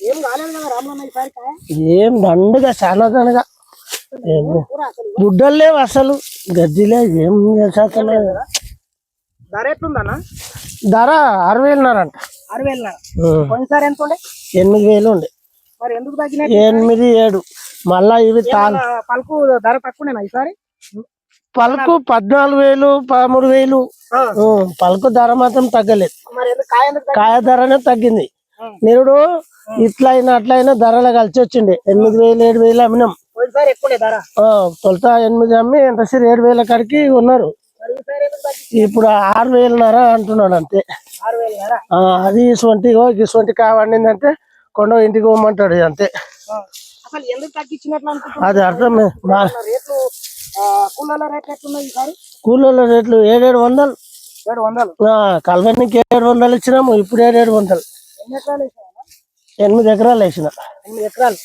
ఏం కాలేదు కదా రామలన్న ఈసారి కాయ ఏం దండుగా చాలా దండగా గుడ్డలు లేవు అసలు గడ్డిలే ఏం శాతం ధర ఎట్లుందన్నా ధర 6,000 అంట 6,000 కొన్నిసారి ఎంత ఉండే 8,000 ఉండే మరి ఎందుకు తగ్గినాయి 8, 7 మళ్ళా ఇవి పలుకు ధర తక్కువనేనా ఈసారి పలుకు 14,000, 13,000 పలుకు ధర మాత్రం తగ్గలేదు మరి కాయ ధరనే తగ్గింది నిరుడు ఇట్లయినా అట్లయినా ధరలు కలిసి వచ్చిండే 8,000, 7,000 అమ్మినాం తొలుత 8 అమ్మి ఎంతసేపు 7,000 కాడికి ఉన్నారు ఇప్పుడు 6,000 అంటున్నాడు అంతే అది ఇటువంటి కాయ వండిందంటే కొండ ఇంటికి పోమంటాడు అంతే అది అర్థం కూలీల రేట్లు 700 కలవనికి 700 ఇచ్చినాము ఇప్పుడు 700 8 ఎకరాలు వేసిన 8 ఎకరాలు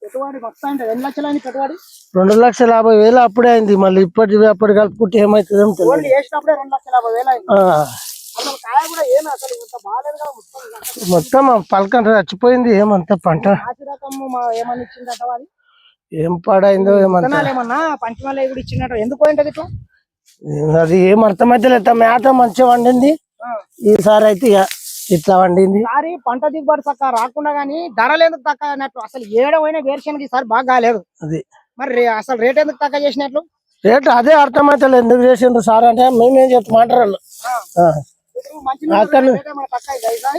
పెట్టుబడి మొత్తం 2 లక్షలు పెట్టుబడి 2,50,000 అప్పుడే అయింది మళ్ళీ అప్పటి కలుపుకుంటే ఏమైతుందో మొత్తం పలకంట చచ్చిపోయింది ఏమంతా పంట ఏం పాడైందో ఏమన్నా పంచమాల కూడా ఇచ్చినట్టు ఎందుకు పోయింటది ఇట్లా అది ఏం అర్థమైతే లేదు మేత మంచిగా వండింది ఈసారి అయితే ఇట్లా వండింది పంట దిగుబడి తక్కువ రాకుండా గానీ ధరలు ఎందుకు తక్కువ అన్నట్టు అసలు ఏడవైనా వేరుశనగ ఈసారి బాగా కాలేదు అది మరి అసలు రేట్ ఎందుకు తక్కువ చేసినట్లు రేట్ అదే అర్థమైతే ఎందుకు చేసిండ్రు సార్ అంటే మేమేం చెప్తాం మాట్లాడాలి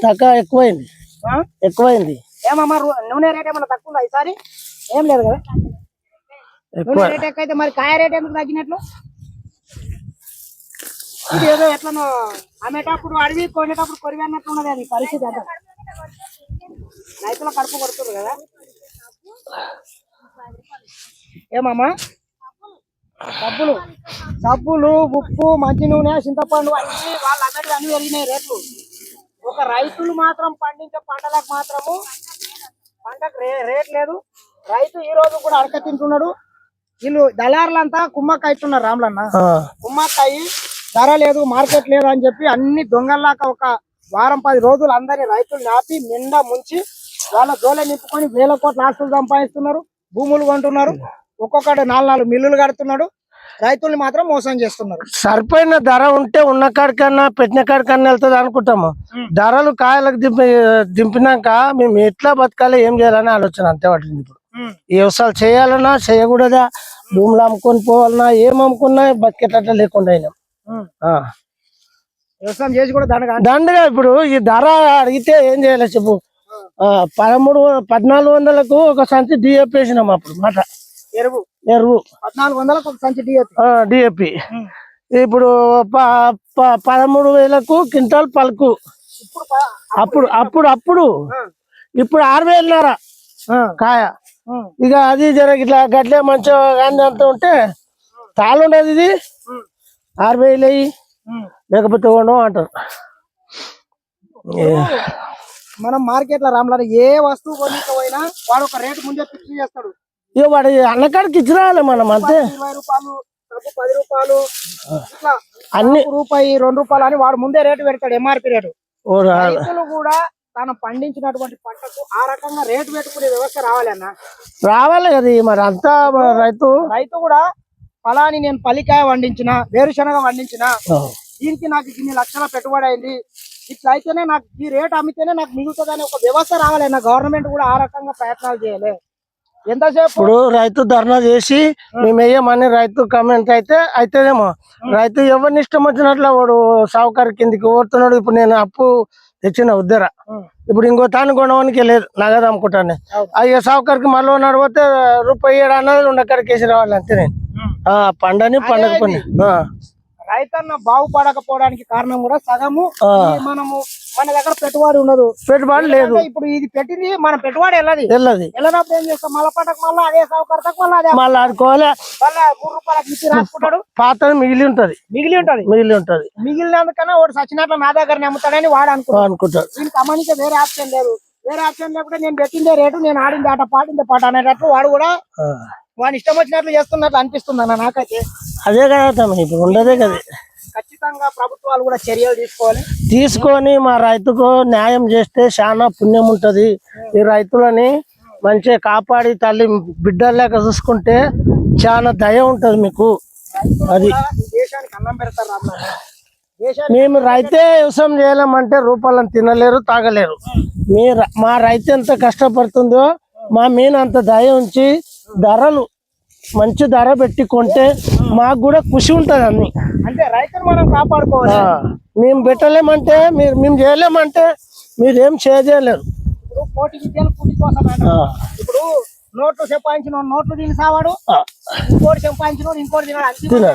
తక్కువ ఎక్కువైంది ఏమమ్మా నూనె రేట్ ఏమన్నా తక్కువ ఈసారి ఏం లేదు కదా నూనె రేట్ ఎక్కువైతే మరి కాయ రేట్ ఎందుకు తగ్గినట్లు ఇది ఏదో ఎట్లనో అమ్మేటప్పుడు అడివి కొనేటప్పుడు కొరివి అన్నట్లు ఉన్నది అది పరిస్థితి అర్థం రైతుల కడుపు కొడుతుంది కదా ఏమమ్మా సబ్బులు ఉప్పు మంచి నూనె చింతపండు అన్ని వాళ్ళు అన్నట్టు అన్ని పెరిగినాయి రేట్లు ఒక రైతులు మాత్రం పండించే పంటలకు మాత్రము పంటకు రేట్ లేదు రైతు ఈ రోజు కూడా అడక తింటున్నాడు వీళ్ళు దళారులంతా కుమ్మక్క అవుతున్నారు రాములన్న కుమ్మక్క అయ్యి ధర లేదు మార్కెట్ లేదు అని చెప్పి అన్ని దొంగల్లాక ఒక వారం 10 రోజులు అందరి రైతులు నాపి నిండా ముంచి వాళ్ళ జోలే నింపుకొని 1,000 కోట్ల ఆస్తులు సంపాదిస్తున్నారు భూములు కొంటున్నారు ఒక్కొక్కటి 4 మిల్లులు కడుతున్నాడు రైతుల్ని మాత్రం మోసం చేస్తున్నారు సరిపోయిన ధర ఉంటే ఉన్న కాడికన్నా పెట్టిన కాడికన్నా వెళ్తుంది అనుకుంటాము ధరలు కాయలకు దింపినాక మేము ఎట్లా బతకాలి ఏం చేయాలని ఆలోచన అంతే పట్టింది ఇప్పుడు వ్యవసాయాలు చేయాలన్నా చేయకూడదా భూములు అమ్ముకొని పోవాలన్నా ఏం అమ్ముకున్నా బతికేటట్టు లేకుండా అయినాం వ్యవసాయం చేసి కూడా దండగా ఇప్పుడు ఈ ధర అడిగితే ఏం చేయాలి చెప్పు 1,400కు ఒక సంచి డిఏపి వేసినాం అప్పుడు మాట ఎరువు 1,400కు ఒక సంచి డిఏపి ఇప్పుడు 13,000కు క్వింటాల్ పలుకు అప్పుడు ఇప్పుడు 6,000 కాయ ఇక అది ఇట్లా గట్లే మంచిగా కానీ అంత ఉంటే తాళుండదు ఇది 6,000 అయ్యి లేకపోతే ఉండవు అంటారు మనం మార్కెట్ లో రామలారా ఏ వస్తువు కొనుక్కోపోయినా వాడు ఒక రేటు ముందే ఫిక్స్ చేస్తాడు ఇక వాడు అన్నకాడికి ఇచ్చి రావాలి మనం అంతే 20 రూపాయలు 10 రూపాయలు ఇట్లా అన్ని రూపాయి 2 రూపాయలు అని వాడు ముందే రేటు పెడతాడు ఎంఆర్పి రేటు రైతులు కూడా తాను పండించినటువంటి పంటకు ఆ రకంగా రేటు పెట్టుకునే వ్యవస్థ రావాలి కదా మరి అంతా రైతు కూడా ఫలాని నేను పల్లికాయ వండించిన వేరుశనగ వండించిన దీనికి నాకు ఇన్ని లక్షల పెట్టుబడి అయింది ఇట్లా అయితేనే నాకు ఈ రేటు అమ్మితేనే నాకు మిగులుతుందని ఒక వ్యవస్థ రావాలన్నా గవర్నమెంట్ కూడా ఆ రకంగా ప్రయత్నాలు చేయాలి ఎంతసేపు ఇప్పుడు రైతు ధర్నా చేసి మేము వేయమని రైతు కమెంట్ అయితేనేమో రైతు ఎవరిని ఇష్టం వచ్చినట్లు వాడు సావుకారు కిందికి ఓడుతున్నాడు ఇప్పుడు నేను అప్పు తెచ్చిన ఉద్దర ఇప్పుడు ఇంకో తాను కొనడానికి లేదు నగదు అమ్ముకుంటాను అయ్యో సావుకారికి మళ్ళీ నడిపోతే ₹7 అన్నది ఉండక్కడికి వేసి రావాలి అంతే నేను పండని పండకపోయి రైతన్న బాగుపడకపోవడానికి కారణం కూడా సగము మనము మన దగ్గర పెట్టుబడి ఉండదు పెట్టుబడి లేదు ఇప్పుడు ఇది పెట్టింది మన పెట్టుబడి వెళ్ళనప్పుడు ఏం చేస్తాం మళ్ళీ పంటకు మళ్ళీ అదే సౌకర్యకు మళ్ళీ ఆడుకోవాలి ₹3 రాసుకుంటాడు పాత మిగిలి ఉంటది మిగిలినందుకన్నా వాడు సచ్చినట్లు నా దగ్గర అమ్ముతాడని వాడు అనుకుంటాడు దీనికి అమ్మనికే వేరే ఆప్షన్ లేకపోతే నేను పెట్టిందే రేటు నేను ఆడింది ఆట పాటిందే పాట అనేటట్లు వాడు కూడా వాని ఇష్టం వచ్చినట్లు చేస్తున్నట్లు అనిపిస్తుంది అన్న నాకైతే. అదే కదా తమ్మి, ఇప్పుడు ఉండదే కదా. ఖచ్చితంగా ప్రభుత్వాలు కూడా చర్యలు తీసుకొని మా రైతుకు న్యాయం చేస్తే చాలా పుణ్యం ఉంటది. ఈ రైతులని మంచిగా కాపాడి తల్లి బిడ్డలేక చూసుకుంటే చాలా దయ ఉంటది మీకు. అది దేశానికి అన్నం పెడతారు రామన్న. మేము రైతే వ్యవసాయం చేయలేమంటే రూపాయలను తినలేరు, తాగలేరు. మా రైతు ఎంత కష్టపడుతుందో మా మీద అంత దయ ఉంచి ధరలు మంచి ధర పెట్టి కొంటే మాకు కూడా ఖుషి ఉంటది. అన్ని అంటే రైతులు మనం కాపాడుకోవాలి. మేము పెట్టలేమంటే మేము చేయలేమంటే మీరేం చేయలేరు. ఇప్పుడు కోటి విద్యలు కూటి కోసం ఇప్పుడు నోట్లు సంపాదించిన నోట్లు తిని సావాడు, ఇంకోటి సంపాదించిన ఇంకోటి తినాడు.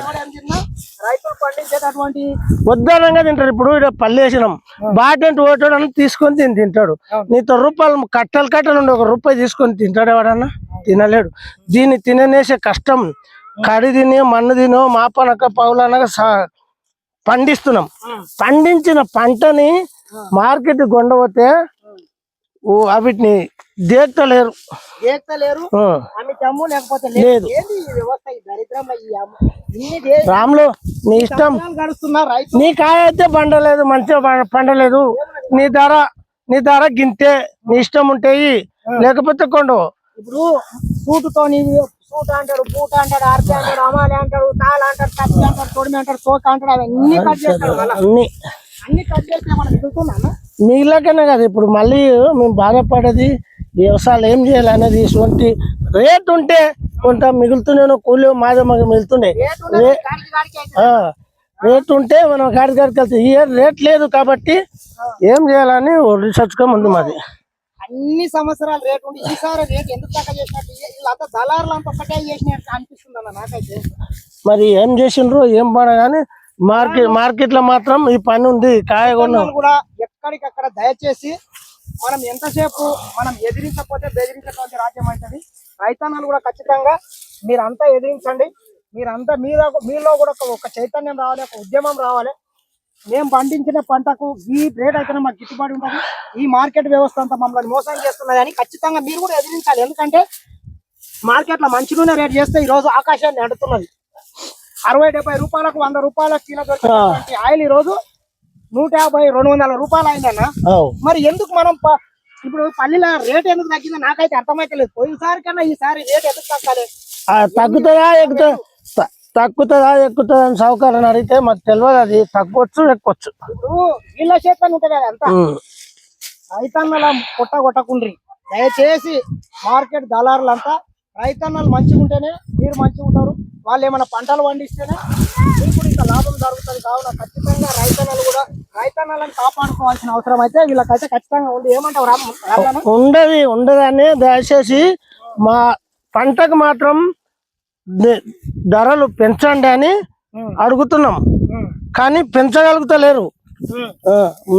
రైతులు పండించేటటువంటి వద్దనంగా తింటారు. ఇప్పుడు పల్లె వేసినాం బాటంటే ఓటాడు అని తీసుకొని తింటాడు. నీతో రూపాయలు కట్టలు ఉండి ₹1 తీసుకొని తింటాడు ఎవడన్నా? తినలేడు. దీన్ని తిననేసే కష్టం కడి తిని మన్ను తినో మాపనక పౌలనక పండిస్తున్నాం. పండించిన పంటని మార్కెట్ కొండపోతే వీటిని దేక్తలేరు. లేదు రాములు, నీ ఇష్టం. నీ కాయ అయితే పండలేదు, మంచిగా పండలేదు, నీ ధర గింతే. నీ ఇష్టం ఉంటాయి, లేకపోతే కొండవు. ఇప్పుడు సూటుతో సూట్ అంటాడు, బూట అంటాడు, ఆర్పి అంటాడు, అమాలి అంటాడు, తాళ అంటాడు, కత్తి అంటాడు, తొడిమి అంటాడు, తోక అంటాడు, అవన్నీ కట్ చేస్తాడు. అన్ని కట్ చేస్తే మనం ఎదుగుతున్నా మీలాకనే కదా. ఇప్పుడు మళ్ళీ మేము బాధపడేది వ్యవసాయాలు ఏం చేయాలనేది. ఇటువంటి రేట్ ఉంటే కొంత మిగులుతున్నాను, కూలి మాదే మాకు మిగులుతుండే. రేట్ ఉంటే మనం గాడికి వెళ్తాం. ఈ రేట్ లేదు కాబట్టి ఏం చేయాలని రీసెర్చ్గా ముందు మాది. అన్ని సంవత్సరాలు రేట్ ఉండి ఈసారి రేట్ ఎందుకు తక్కువ చేసినట్టు వీళ్ళంతా దళారులు అంతా ఒకటే చేసినట్టు అనిపిస్తుంది అన్న నాకైతే. మరి ఏం చేసిండ్రు ఏం పడ కానీ మార్కెట్ లో మాత్రం ఈ పని ఉంది. కాయగొండ కూడా ఎక్కడికక్కడ దయచేసి మనం ఎంతసేపు మనం ఎదిరించకపోతే బెదిరించేటువంటి రాజ్యం అవుతుంది. రైతన్నలు కూడా ఖచ్చితంగా మీరంతా ఎదిరించండి. మీరంతా మీలో కూడా ఒక చైతన్యం రావాలి, ఒక ఉద్యమం రావాలి. మేము పండించిన పంటకు ఈ రేట్ అయితేనే మాకు గిట్టుబాటు ఉంటుంది. ఈ మార్కెట్ వ్యవస్థ అంతా మమ్మల్ని మోసం చేస్తున్నది అని ఖచ్చితంగా మీరు కూడా ఎదిరించాలి. ఎందుకంటే మార్కెట్ లో మంచి నూనె రేట్ చేస్తే ఈ రోజు ఆకాశాన్ని అడుతున్నది. 60-70 రూపాయలకు ₹100 కిలో దొరికే ఆయిల్ ఈ రోజు 150-200 రూపాయలు అయిందన్న. మరి ఎందుకు మనం ఇప్పుడు పల్లీల రేట్ ఎందుకు తగ్గిందో నాకైతే అర్థమైతే లేదు. పోయినసారి కన్నా ఈసారి రేట్ ఎందుకు తగ్గాలి? తగ్గుతుందా ఎక్కుతుందా అని సౌకర్యం అడిగితే మాకు తెలియదు. అది తగ్గవచ్చు ఎక్కొచ్చు. ఇప్పుడు వీళ్ళ చేతనే ఉంటుంది కదా అంతా. రైతన్నల కొట్టకుండ్రి దయచేసి. మార్కెట్ దళారులంతా రైతన్నలు మంచిగా ఉంటేనే మీరు మంచిగా ఉంటారు. వాళ్ళు ఏమైనా పంటలు పండిస్తేనే మీకు కూడా ఇంకా లాభం జరుగుతుంది. కావున ఖచ్చితంగా రైతన్నలను కాపాడుకోవాల్సిన అవసరం అయితే వీళ్ళకైతే ఖచ్చితంగా ఉంది. ఏమంటావు? ఉండదని దయచేసి మా పంటకు మాత్రం ధరలు పెంచండి అని అడుగుతున్నాం, కానీ పెంచగలుగుతలేరు.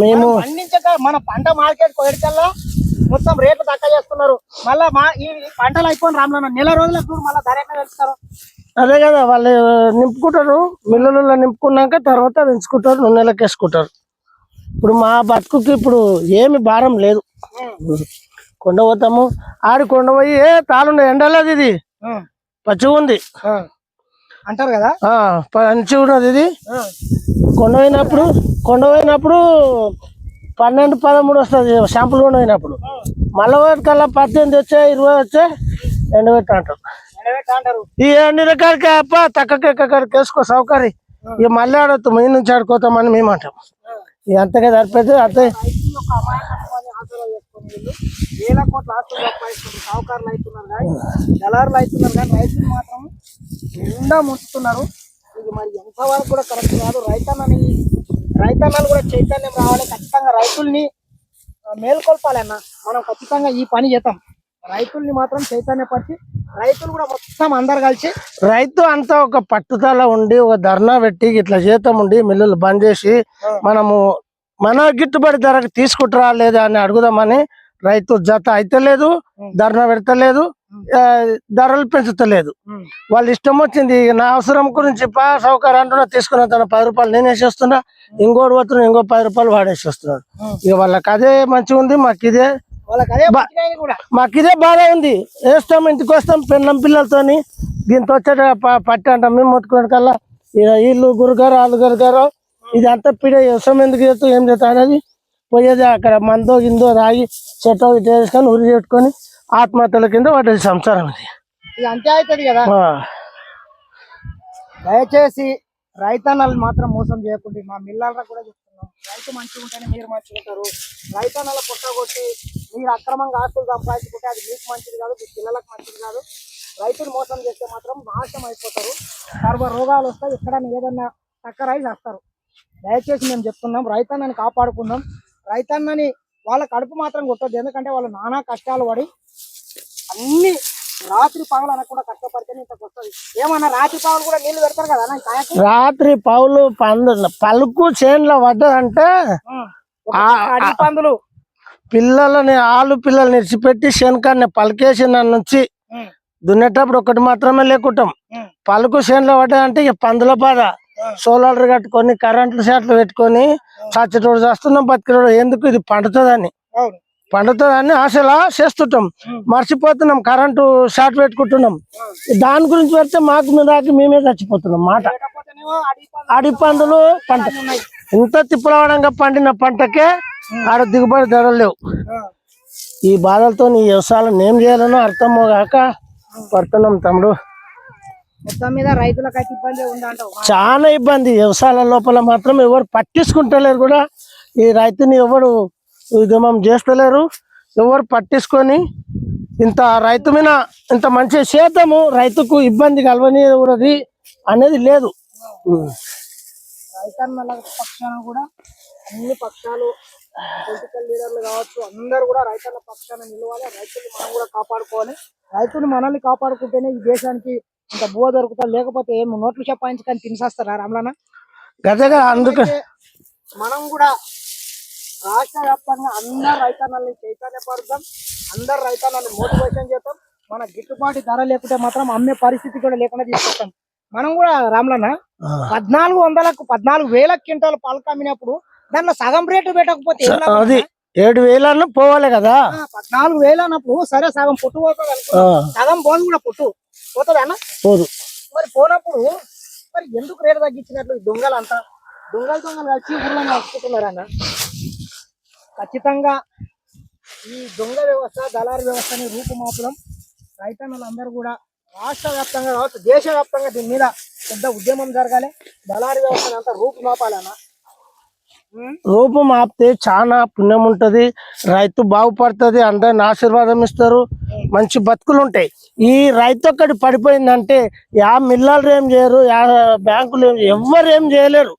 మేము పండించక మన పంట మార్కెట్ కొయ్యడికల్లా మొత్తం రేట్లు తక్కువ చేస్తున్నారు. మళ్ళా ఈ పంటలు అయిపోయిన రామలన్న నెల రోజులకు మళ్ళీ ధర ఎట్లా పెంచుతారు? అదే కదా, వాళ్ళు నింపుకుంటారు. మిల్లులలో నింపుకున్నాక తర్వాత పెంచుకుంటారు, నూనెలకు వేసుకుంటారు. ఇప్పుడు మా బతుకుకి ఇప్పుడు ఏమి భారం లేదు. కొండ పోతాము, కొండ పోయి తాళుండే ఎండలేదు, ఇది పచ్చిగా ఉంది అంటారు కదా, మంచిగా ఉన్నది. ఇది కొండ పోయినప్పుడు 12-13 వస్తుంది షాంపుల్ కొండ పోయినప్పుడు. మళ్ళీ కల్లా 18 వచ్చాయి, 20 వచ్చాయి, ఎండబెట్టి అంటారు. ఈ ఎండిన కాడికి అప్ప తక్కకి వేసుకో సౌకర్యం. ఇక మళ్ళీ ఆడతాం, మీ నుంచి ఆడుకోతామని మేము అంటాం. ఇక అంతగా సరిపోతే అంతే. వేల కోట్ల ఆస్తులు సంపాదిస్తున్నారు, సావుకారులు అవుతున్నారు కానీ దళారులు అవుతున్నారు, కానీ రైతులు మాత్రం నిండా ముంచుతున్నారు. ఇది మరి ఎంతవరకు కూడా కరెక్ట్ కాదు. రైతన్నలు కూడా చైతన్యం రావాలి. ఖచ్చితంగా రైతుల్ని మేల్కొల్పాలన్న. మనం ఖచ్చితంగా ఈ పని చేద్దాం. రైతుల్ని మాత్రం చైతన్యపరిచి రైతులు కూడా మొత్తం అందరు కలిసి రైతు అంతా ఒక పట్టుదల ఉండి ఒక ధర్నా పెట్టి ఇట్లా జీతం ఉండి మిల్లులు బంద్ చేసి మనము మన గిట్టుబడి ధరకు తీసుకుంటారా లేదా అని అడుగుదామని. రైతు జత అయితలేదు, ధర్నా పెడతలేదు, ధరలు పెంచుతలేదు. వాళ్ళు ఇష్టం వచ్చింది. నా అవసరం గురించి సౌకర్యం అంటున్నా తీసుకున్న తన ₹10 నేను వేసేస్తున్నా, ఇంకోటి పోతున్నా ఇంకో ₹10 వాడేసేస్తున్నాడు. ఇక వాళ్ళకి అదే మంచిగా ఉంది, మాకు ఇదే వాళ్ళకి అదే బతికాయి కూడా. మాకు ఇదే బాధ ఉంది. వేస్తాం, ఇంటికి వస్తాం పెళ్ళం పిల్లలతోని దీంతో వచ్చేట పట్టి అంటాం మేము మొత్తుకునే కల్లా వీళ్ళు గురుగారు వాళ్ళు గురుగారు ఇది అంతా పిడ వ్యవసాయం ఎందుకు చేస్తాం ఏం చేస్తాం అనేది పోయేది అక్కడ మందో గిందో తాగి చెట్టు ఇటు వేసుకొని ఉరి పెట్టుకొని ఆత్మహత్యల కింద పడ్డది సంసారం ఇది. ఇది అంతే అవుతుంది కదా. దయచేసి రైతన్నలు మాత్రం మోసం చేయకుండా మా మిల్లర్లకు కూడా చెప్తున్నాం, రైతు మంచిగా ఉంటేనే మీరు మంచిగా ఉంటారు. రైతన్నల పుట్టగొట్టి మీరు అక్రమంగా ఆస్తులు సంపాదించుకుంటే అది మీకు మంచిది కాదు, మీ పిల్లలకు మంచిది కాదు. రైతులు మోసం చేస్తే మాత్రం నాశనం అయిపోతారు, సర్వ రోగాలు వస్తాయి, ఎక్కడైనా ఏదన్నా చక్కరై చేస్తారు. దయచేసి మేము చెప్తున్నాం, రైతన్నని కాపాడుకుందాం. రైతన్నని వాళ్ళ కడుపు మాత్రం కొట్టద్దు, ఎందుకంటే వాళ్ళు నానా కష్టాలు పడి అన్ని రాత్రి పగలు అనకుండా కష్టపడితేనే ఇంతకు వస్తుంది. ఏమన్నా రాత్రి పగలు కూడా నీళ్లు పెడతారు కదా కాయకు. రాత్రి పౌలు పలుకు చేన్లో పడ్డదంటే అడవి పందులు పిల్లలని ఆలు పిల్లల్ని ఇడిచిపెట్టి శనకాన్ని పలికేసి నన్ను నుంచి దున్నేటప్పుడు ఒకటి మాత్రమే లేకుంటాం. పలుకు చేనులో పడ్డదంటే ఇక పందుల బాధ. సోలార్లు కట్టుకొని కరెంట్లు షాట్లు పెట్టుకొని చచ్చటోడు చేస్తున్నాం, బతికినోడు ఎందుకు ఇది పండుతుందని ఆశలా చేస్తుంటాం, మర్చిపోతున్నాం. కరెంటు షాట్ పెట్టుకుంటున్నాం, దాని గురించి పెడితే మాకు మీద మేమే చచ్చిపోతున్నాం మాట. అడవి పందులు పంట ఇంత తిప్పలవడంగా పండిన పంటకే ఆడ దిగుబడి ధరలు లేవు. ఈ బాధలతో ఈ వ్యవసాయాలను ఏం చేయాలనో అర్థమో కాక పడుతున్నాం తమ్ముడు. మొత్తం మీద రైతులకైతే ఇబ్బంది ఉందంటావు. చాలా ఇబ్బంది. వ్యవసాయాల లోపల మాత్రం ఎవరు పట్టించుకుంటలేరు కూడా, ఈ రైతుని ఎవరు ఉద్యమం చేస్తలేరు, ఎవరు పట్టించుకొని ఇంత రైతు మీద ఇంత మంచి శాతము రైతుకు ఇబ్బంది కలవనిది అనేది లేదు. రైతన్నల పక్షాన కూడా అన్ని పక్షాలు పొలిటికల్ లీడర్లు కావచ్చు అందరూ కూడా రైతుల పక్షాన నిలవాలి. రైతులు మనం కూడా కాపాడుకోవాలి. రైతులు మనల్ని కాపాడుకుంటేనే ఈ దేశానికి ఇంత బువ దొరుకుతుంది, లేకపోతే ఏం నోట్లు చెప్పాయించుకొని తినిసేస్తారా రామ్లన్న. గదగా అందుకు మనం కూడా రాష్ట్ర వ్యాప్తంగా అందరు రైతన్నల్ని చైతన్యపరుద్దాం, అందరు రైతన్నల్ని మోటివేషన్ చేద్దాం. మన గిట్టుబాటు ధర లేకుంటే మాత్రం అమ్మే పరిస్థితి కూడా లేకుండా తీసుకొస్తాం. మనం కూడా రామ్లన్న 14,000 క్వింటాలు పలుకు అమ్మినప్పుడు దాంట్లో సగం రేటు పెట్టకపోతే అది 7,000 పోవాలి కదా. 14,000 అన్నప్పుడు సరే సగం పొట్టు పోతుంది అనుకో, సగం పోను కూడా పొట్టు పోతుంది అన్న పోదు. మరి పోనప్పుడు మరి ఎందుకు రేటు తగ్గించినట్లు దొంగలంతా దొంగలు కలిసి ఊళ్ళని నడుచుకుంటున్నారన్న. ఖచ్చితంగా ఈ దొంగ వ్యవస్థ దళారీ వ్యవస్థని రూపుమాపడం రైతన్నలందరూ కూడా రాష్ట్ర వ్యాప్తంగా కావచ్చు దేశవ్యాప్తంగా దీని మీద పెద్ద ఉద్యమం జరగాలి. దళారీ వ్యవస్థని అంతా రూపుమాపాలన్నా. రూపం ఆపితే చాలా పుణ్యం ఉంటది, రైతు బాగుపడుతుంది, అందరిని ఆశీర్వాదం ఇస్తారు, మంచి బతుకులు ఉంటాయి. ఈ రైతు ఒక్కటి పడిపోయిందంటే యా మిల్లర్లు ఏం చేయరు, యా బ్యాంకులు ఎవ్వరు ఏం చేయలేరు.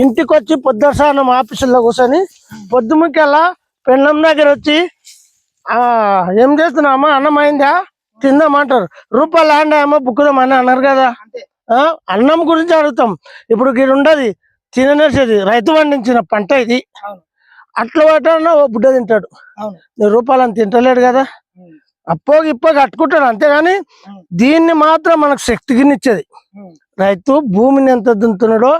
ఇంటికి వచ్చి పొద్దుసానం ఆఫీసుల్లో కూర్చొని పొద్దుముకెళ్ళా పెళ్ళం దగ్గర వచ్చి ఏం చేస్తున్నామా అన్నం అయిందా తిందామంటారు. రూపాయలు ఆండామో బుక్కుదాం అని అన్నారు కదా. అన్నం గురించి అడుగుతాం. ఇప్పుడు ఇది ఉండదు తిననేసేది, రైతు పండించిన పంట ఇది. అట్లా వాటన్నా ఓ బుడ్డ తింటాడు, రూపాయలని తింటలేడు కదా. అప్పోగి కట్టుకుంటాడు అంతేగాని దీన్ని మాత్రం మనకు శక్తికినిచ్చేది రైతు. భూమిని ఎంత దున్నుతున్నాడో,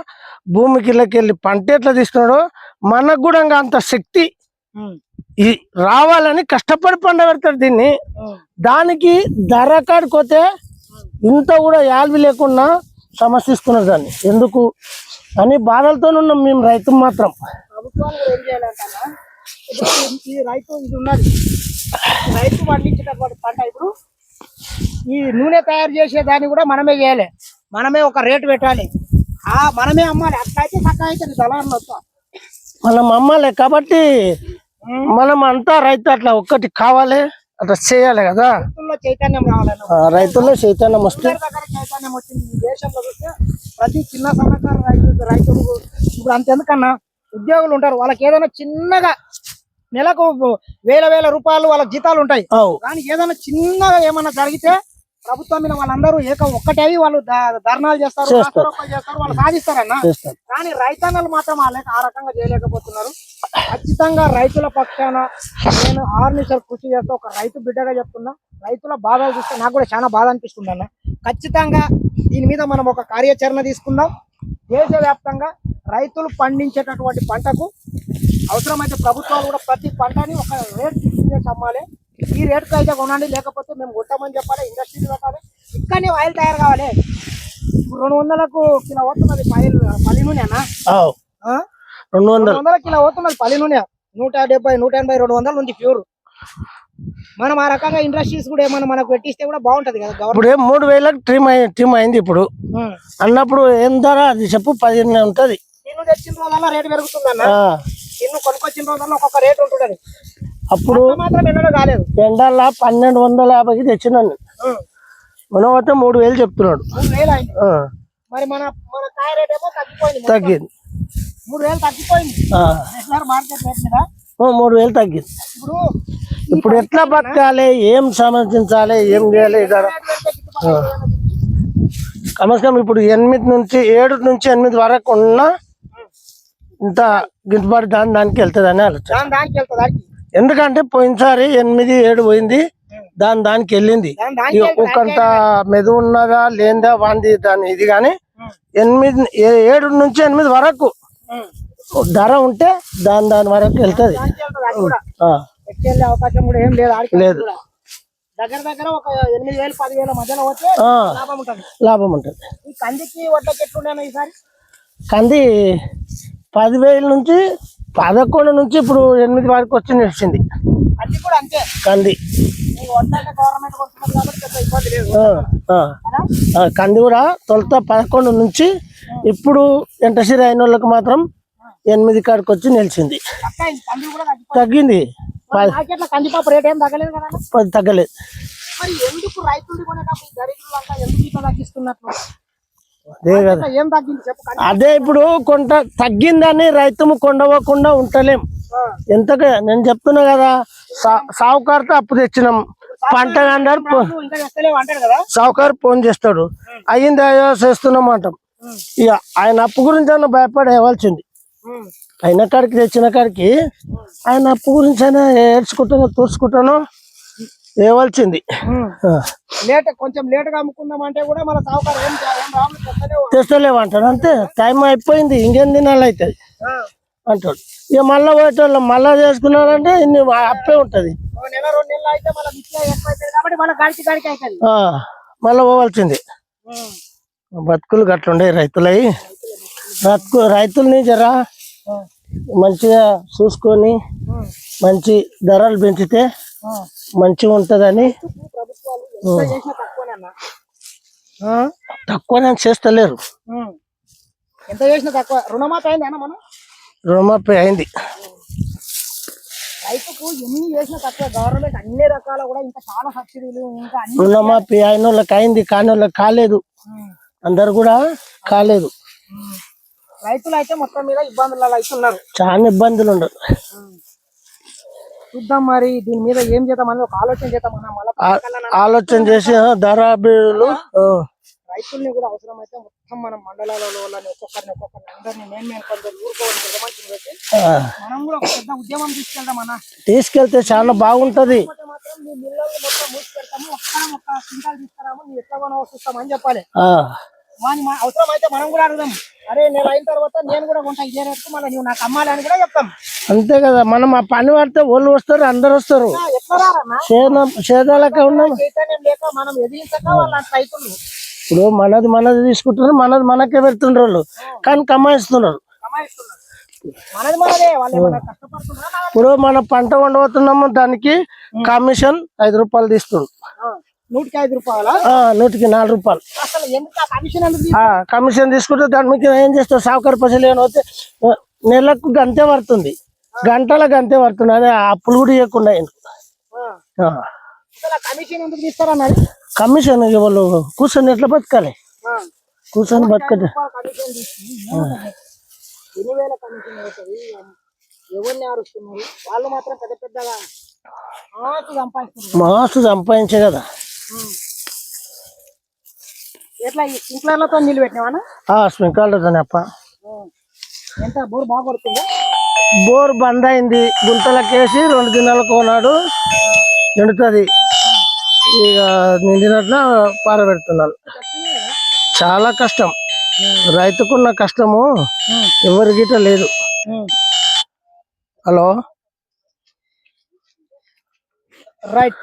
భూమికి ఇళ్ళకెళ్ళి పంట ఎట్లా తీస్తున్నాడో మనకు కూడా ఇంకా అంత శక్తి రావాలని కష్టపడి పండ పెడతాడు దీన్ని. దానికి ధర కాడిపోతే ఇంత కూడా యాల్వి లేకుండా సమస్యస్తున్నారు దాన్ని ఎందుకు అని బాధలతో ఉన్నాం మేము. రైతు మాత్రం ప్రభుత్వాలు ఏం చేయాలంటన్నా, ఇప్పుడు ఈ రైతు ఇది ఉన్నది, రైతు పండించేటటువంటి పంట ఇప్పుడు ఈ నూనె తయారు చేసే దాన్ని కూడా మనమే చేయాలి, మనమే ఒక రేటు పెట్టాలి, మనమే అమ్మాలి. అట్లయితే చక్కగా అవుతుంది దళారులు వస్తా మనం అమ్మాలి. కాబట్టి మనం అంతా రైతు అట్లా ఒక్కటి కావాలి, అట్లా చేయాలి కదా. రైతుల్లో చైతన్యం రావాలన్న, రైతుల్లో చైతన్యం వస్తే చైతన్యం వచ్చింది. ఈ దేశంలో చూస్తే ప్రతి చిన్న సన్నకారు రైతులు ఇప్పుడు అంతెందుకన్నా ఉద్యోగులు ఉంటారు, వాళ్ళకి ఏదైనా చిన్నగా నెలకు వేల రూపాయలు వాళ్ళకి జీతాలు ఉంటాయి. కానీ ఏదైనా చిన్నగా ఏమన్నా జరిగితే ప్రభుత్వం మీద వాళ్ళందరూ ఒక్కటే వాళ్ళు ధర్నాలు చేస్తారు, వాళ్ళు సాధిస్తారన్న. కానీ రైతన్నలు మాత్రం ఆ రకంగా చేయలేకపోతున్నారు. ఖచ్చితంగా రైతుల పక్షాన నేను ఆర్నిసర్ కృషి చేస్తా, ఒక రైతు బిడ్డగా చెప్తున్నా. రైతుల బాధలు చూస్తే నాకు కూడా చాలా బాధ అనిపిస్తుంది అన్న. ఖచ్చితంగా దీని మీద మనం ఒక కార్యాచరణ తీసుకుందాం. దేశవ్యాప్తంగా రైతులు పండించేటటువంటి పంటకు అవసరమైతే ప్రభుత్వాలు కూడా ప్రతి పంటని ఒక రేట్ చేసి అమ్మాలి. ఈ రేటుకి అయితే కొనండి, లేకపోతే మేము కొట్టామని చెప్పాలి. ఇండస్ట్రీలు పెట్టాలి, ఇక్కడనే ఆయిల్ తయారు కావాలి. ఇప్పుడు 200కు కిలో పోతున్నది పల్లి నూనెనా? 200 కిలో పోతున్నది పల్లి నూనె. 170, 180, 200 ఉంది ప్యూర్. మనం ఆ రకంగా ఇండస్ట్రీస్ కూడా ఏమన్నా మనకు పెట్టిస్తే కూడా బాగుంటది కదా. ఇప్పుడు 3000కి ట్రిమ్ అయింది. ఇప్పుడు అన్నప్పుడు ఏం ధర అది చెప్పు? 15 ఉంటది. నిన్ను తెచ్చిన రోజుల్లో రేటు పెరుగుతుందన్న. నిన్ను కొనుక్కొచ్చిన రోజుల్లో ఒక్కొక్క రేటు ఉంటుంటది. అప్పుడు మాత్రం ఎన్నడూ కాలేదు. ఎండల 1250కి తెచ్చినాను. మనం అయితే 3000 చెప్తున్నాడు. 3000 అయింది. మరి మన మన కాయ రేట్ ఏమో తగ్గింది. 3000 తగ్గిపోయింది మార్కెట్ రేట్ మీద. 3000 తగ్గింది. ఇప్పుడు ఎట్లా బతకాలి, ఏం సమర్థించాలి, ఏం చేయాలి? కమస్కం ఇప్పుడు 8 నుంచి 7 వరకు ఉన్న ఇంత గిట్టుబాటు దానికి వెళ్తుంది అని ఆలోచన. ఎందుకంటే పోయినసారి 8, 7 పోయింది, దానికి వెళ్ళింది. ఒకంత మెదు ఉన్నదా లేదా వాంది దాని ఇది. కానీ 7 నుంచి 8 వరకు ధర ఉంటే దాని వరకు వెళ్తుంది. అవకాశం కూడా ఏం లేదు. లేదు. దగ్గర ఒక 8000, 10,000 మధ్యలో వచ్చే లాభం ఉంటుంది. ఈ కందికి వడ్లకి ఎట్లుండే ఈసారి? కంది 10,000 నుంచి 11 నుంచి ఇప్పుడు 8 వరకు వచ్చి నిలిచింది. కంది కూడా అంతే. కంది గవర్నమెంట్ కొడుతున్నది కాబట్టి పెద్ద ఇబ్బంది లేదు. కంది కూడా తొలుత 11 నుంచి ఇప్పుడు ఎంటసిరి అయిన వాళ్ళకి మాత్రం 8 కాడికి వచ్చి నిలిచింది. తగ్గింది. కందిపప్పు రేట్ ఏం తగ్గలేదు కదా? 10 తగ్గలేదు. మరి ఎందుకు రైతులు కొనేటప్పుడు దరిద్రులు అంతా ఎందుకు ఇట్లా తగ్గిస్తున్నట్లు? అదే కదా. ఏం తగ్గింది చెప్పు. అదే ఇప్పుడు కొంత తగ్గిందని రైతు కొండవకుండా ఉంటలేం. ఎంతగా నేను చెప్తున్నా కదా, సావుకారుతో అప్పు తెచ్చినాం. పంట సావుకారు ఫోన్ చేస్తాడు, అయ్యింది అయ్యో చేస్తున్నాం అంటాం. ఇక ఆయన అప్పు గురించి అన్న భయపడి ఇవ్వాల్సింది. అయిన కాడికి తెచ్చిన కాడికి ఆయన అప్పు గురించి అయినా ఏడ్చుకుంటానో తూర్చుకుంటానో ఇవ్వాల్సింది. కొంచెం లేట్ గా అమ్ముకుందాం అంటే కూడా మన సావుకారు తెస్తలేవు అంటాడు. అంతే, టైం అయిపోయింది, ఇంకేం తినాలి అవుతుంది అంటాడు. ఇక మళ్ళా పోయేటోళ్ళు మళ్ళా చేసుకున్నారంటే ఇన్ని అప్పే ఉంటది. మళ్ళా పోవాల్సింది. బతుకులు గట్లుండే రైతులవి. రైతుల్ని జరా మంచిగా చూసుకొని మంచి ధరలు పెంచితే మంచిగా ఉంటదని. తక్కువనే చేస్తలేరు. ఎంత చేసినా తక్కువ. రుణమాఫీ అయింది అన్న? మనం రుణమాఫీ అయింది. రైతుకు ఎన్ని చేసినా తక్కువ. గవర్నమెంట్ అన్ని రకాల కూడా ఇంకా చాలా సబ్సిడీలు ఇంకా రుణమాఫీ అయిన వాళ్ళకి అయింది, కాని వాళ్ళకి కాలేదు. అందరు కూడా కాలేదు. రైతులు అయితే మొత్తం మీద ఇబ్బందులు అవుతున్నారు. చాలా ఇబ్బందులు ఉండదు. చూద్దాం మరి దీని మీద ఏం చేద్దామని ఒక ఆలోచన చేద్దాం. ఆలోచన చేసి ధరాబీలు రైతుల్ని కూడా అవసరం అయితే మొత్తం మనం మండలాలలో ఒక్కొక్కరిని అందరినీ నేను కొందరు ఊరుకోవాలి. మనం కూడా ఒక పెద్ద ఉద్యమం తీసుకెళ్దాం అన్న. తీసుకెళ్తే చాలా బాగుంటది. మాత్రం మీ మిల్లల్ని మొత్తం మూసుకెళ్తాము, ఒక్క క్వింటాల్ తీసుకురాము, నీ ఎట్లా కొనవో చూస్తామని చెప్పాలి. అవసరం అయితే మనం కూడా అడుగుదాం, అరే నేను అయిన తర్వాత నేను కూడా కొంటా ఇదే రేటుకు, మళ్ళీ నువ్వు నాకు అమ్మాలి అని కూడా చెప్తాం. అంతే కదా. మనం ఆ పని పడితే వాళ్ళు వస్తారు, అందరు వస్తారు. సేదాలకే ఉన్నాం. చైతన్యం లేక మనం ఎదిరించక వాళ్ళ రైతులు ఇప్పుడు మనది తీసుకుంటున్నారు, మనకే పెడుతుండ్రు వాళ్ళు, కానీ కమాయిస్తున్నారు. ఇప్పుడు మన పంట వండబోతున్నాము, దానికి కమిషన్ 5 రూపాయలు తీస్తున్నారు. 100కి 5 రూపాయలు, 100కి 4 రూపాయలు కమిషన్ తీసుకుంటే దాని మీద ఏం చేస్తారు? సావుకారు పైసలు ఏమైనా వస్తే నెలకు గంతే పడుతుంది, గంటలకు గంతే పడుతుంది. అదే అప్పులు కూడా ఇవ్వకుండా కమిషన్ వాళ్ళు కూర్చొని ఎట్లా బతకాలి? కూర్చొని బతకదు. మాసు సంపాదించే కదా. ఎట్లా స్ప్రింక్లర్లతో నీళ్ళు పెట్టినావా? స్ప్రింక్లర్లతోనే అప్ప. ఎంత బోర్ బాగా పడుతుందా? బోర్ బంద్ అయింది, గుంతలకేసి 2 దినాలకు కొన్నాడు, నిండుతుంది. ఇక నిండినట్ల పారబెడుతున్నాను. చాలా కష్టం, రైతుకున్న కష్టము ఎవరి గిట్ట లేదు. Hello right.